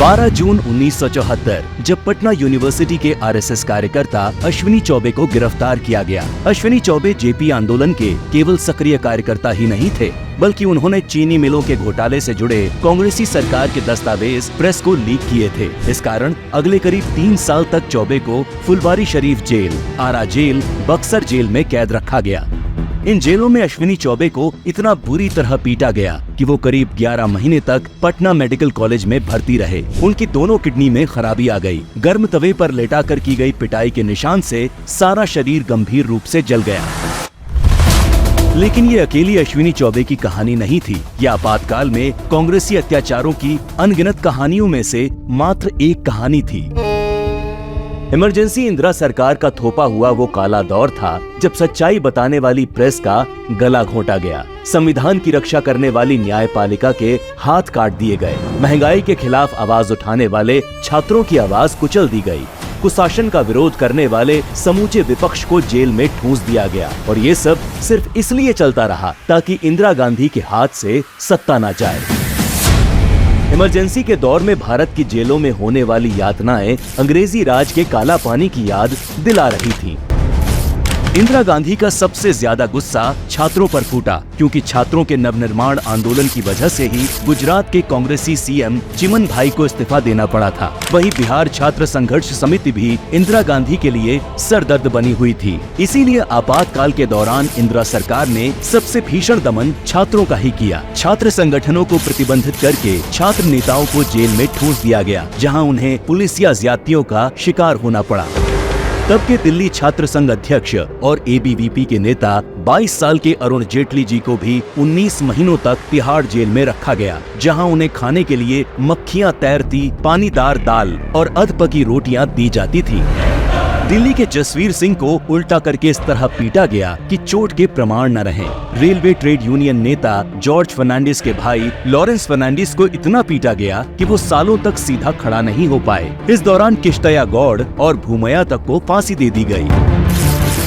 12 जून 1974 जब पटना यूनिवर्सिटी के आरएसएस कार्यकर्ता अश्विनी चौबे को गिरफ्तार किया गया। अश्विनी चौबे जेपी आंदोलन के केवल सक्रिय कार्यकर्ता ही नहीं थे, बल्कि उन्होंने चीनी मिलों के घोटाले से जुड़े कांग्रेसी सरकार के दस्तावेज प्रेस को लीक किए थे। इस कारण अगले करीब 3 साल तक चौबे को फुलवारी शरीफ जेल, आरा जेल, बक्सर जेल में कैद रखा गया। इन जेलों में अश्विनी चौबे को इतना बुरी तरह पीटा गया कि वो करीब 11 महीने तक पटना मेडिकल कॉलेज में भर्ती रहे। उनकी दोनों किडनी में खराबी आ गई। गर्म तवे पर लेटाकर की गई पिटाई के निशान से सारा शरीर गंभीर रूप से जल गया। लेकिन ये अकेली अश्विनी चौबे की कहानी नहीं थी। ये आपातकाल में कांग्रेसी अत्याचारों की अनगिनत कहानियों में से मात्र एक कहानी थी। इमरजेंसी इंदिरा सरकार का थोपा हुआ वो काला दौर था जब सच्चाई बताने वाली प्रेस का गला घोंटा गया, संविधान की रक्षा करने वाली न्यायपालिका के हाथ काट दिए गए, महंगाई के खिलाफ आवाज उठाने वाले छात्रों की आवाज कुचल दी गई, कुशासन का विरोध करने वाले समूचे विपक्ष को जेल में ठूंस दिया गया। और ये सब सिर्फ इसलिए चलता रहा ताकि इंदिरा गांधी के हाथ से सत्ता न जाए। इमरजेंसी के दौर में भारत की जेलों में होने वाली यातनाएं अंग्रेजी राज के काला पानी की याद दिला रही थी। इंदिरा गांधी का सबसे ज्यादा गुस्सा छात्रों पर फूटा, क्योंकि छात्रों के नवनिर्माण आंदोलन की वजह से ही गुजरात के कांग्रेसी सीएम चिमन भाई को इस्तीफा देना पड़ा था। वहीं बिहार छात्र संघर्ष समिति भी इंदिरा गांधी के लिए सरदर्द बनी हुई थी। इसीलिए आपातकाल के दौरान इंदिरा सरकार ने सबसे भीषण दमन छात्रों का ही किया। छात्र संगठनों को प्रतिबंधित करके छात्र नेताओं को जेल में ठूंस दिया गया, जहाँ उन्हें पुलिस या ज्यादतियों का शिकार होना पड़ा। तब के दिल्ली छात्र संघ अध्यक्ष और एबीवीपी के नेता 22 साल के अरुण जेटली जी को भी 19 महीनों तक तिहाड़ जेल में रखा गया, जहां उन्हें खाने के लिए मक्खियां तैरती पानीदार दाल और अधपकी रोटियां दी जाती थी। दिल्ली के जसवीर सिंह को उल्टा करके इस तरह पीटा गया कि चोट के प्रमाण न रहे। रेलवे ट्रेड यूनियन नेता जॉर्ज फर्नांडिस के भाई लॉरेंस फर्नांडिस को इतना पीटा गया कि वो सालों तक सीधा खड़ा नहीं हो पाए। इस दौरान किश्तया गौड़ और भूमया तक को फांसी दे दी गई।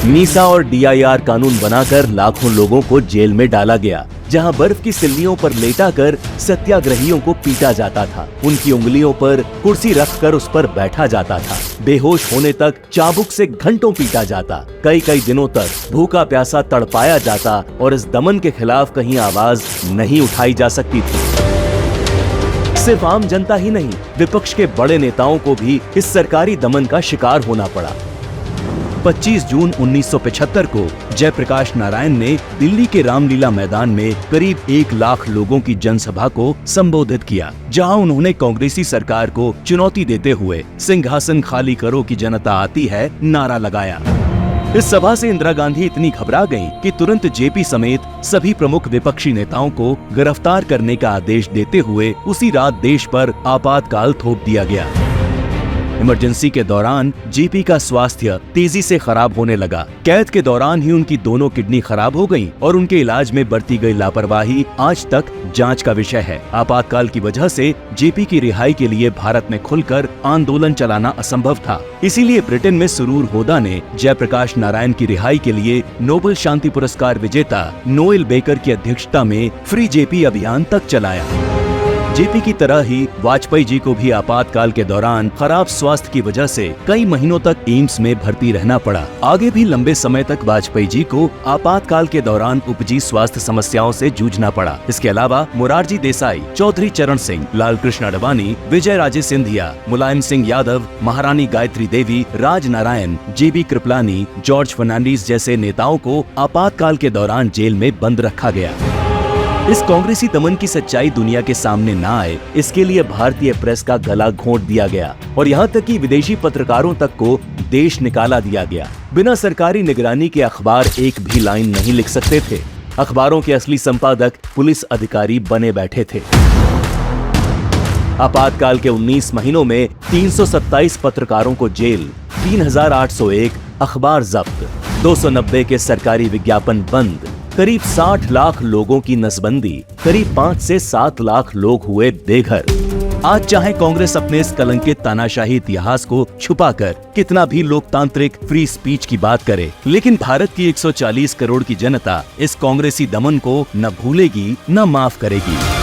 मीसा और डीआईआर कानून बनाकर लाखों लोगों को जेल में डाला गया, जहां बर्फ की सिल्लियों पर लेटाकर सत्याग्रहियों को पीटा जाता था। उनकी उंगलियों पर कुर्सी रखकर उस पर बैठा जाता था। बेहोश होने तक चाबुक से घंटों पीटा जाता। कई दिनों तक भूखा प्यासा तड़पाया जाता और इस दमन के खिलाफ कहीं आवाज नहीं उठाई जा सकती थी। सिर्फ आम जनता ही नहीं, विपक्ष के बड़े नेताओं को भी इस सरकारी दमन का शिकार होना पड़ा। 25 जून 1975 को जयप्रकाश नारायण ने दिल्ली के रामलीला मैदान में करीब 1 लाख लोगों की जनसभा को संबोधित किया, जहां उन्होंने कांग्रेसी सरकार को चुनौती देते हुए सिंहासन खाली करो कि जनता आती है नारा लगाया। इस सभा से इंदिरा गांधी इतनी घबरा गईं कि तुरंत जेपी समेत सभी प्रमुख विपक्षी नेताओं को गिरफ्तार करने का आदेश देते हुए उसी रात देश पर आपातकाल थोप दिया गया। इमरजेंसी के दौरान जेपी का स्वास्थ्य तेजी से खराब होने लगा। कैद के दौरान ही उनकी दोनों किडनी खराब हो गईं और उनके इलाज में बरती गई लापरवाही आज तक जांच का विषय है। आपातकाल की वजह से जेपी की रिहाई के लिए भारत में खुलकर आंदोलन चलाना असंभव था। इसीलिए ब्रिटेन में सुरूर होदा ने जयप्रकाश नारायण की रिहाई के लिए नोबेल शांति पुरस्कार विजेता नोएल बेकर की अध्यक्षता में फ्री जेपी अभियान तक चलाया। जेपी की तरह ही वाजपेयी जी को भी आपातकाल के दौरान खराब स्वास्थ्य की वजह से कई महीनों तक एम्स में भर्ती रहना पड़ा। आगे भी लंबे समय तक वाजपेयी जी को आपातकाल के दौरान उपजी स्वास्थ्य समस्याओं से जूझना पड़ा। इसके अलावा मोरारजी देसाई, चौधरी चरण सिंह, लाल कृष्ण अडवाणी, विजय राजे सिंधिया, मुलायम सिंह यादव, महारानी गायत्री देवी, राज नारायण, जेबी कृपलानी, जॉर्ज फर्नांडिस जैसे नेताओं को आपातकाल के दौरान जेल में बंद रखा गया। इस कांग्रेसी दमन की सच्चाई दुनिया के सामने न आए, इसके लिए भारतीय प्रेस का गला घोंट दिया गया और यहाँ तक कि विदेशी पत्रकारों तक को देश निकाला दिया गया। बिना सरकारी निगरानी के अखबार एक भी लाइन नहीं लिख सकते थे। अखबारों के असली संपादक पुलिस अधिकारी बने बैठे थे। आपातकाल के 19 महीनों में 327 पत्रकारों को जेल, 3801 अखबार जब्त, 290 के सरकारी विज्ञापन बंद, करीब 60 लाख लोगों की नसबंदी, करीब 5 से 7 लाख लोग हुए बेघर। आज चाहे कांग्रेस अपने इस कलंकित तानाशाही इतिहास को छुपाकर कितना भी लोकतांत्रिक फ्री स्पीच की बात करे, लेकिन भारत की 140 करोड़ की जनता इस कांग्रेसी दमन को न भूलेगी न माफ करेगी।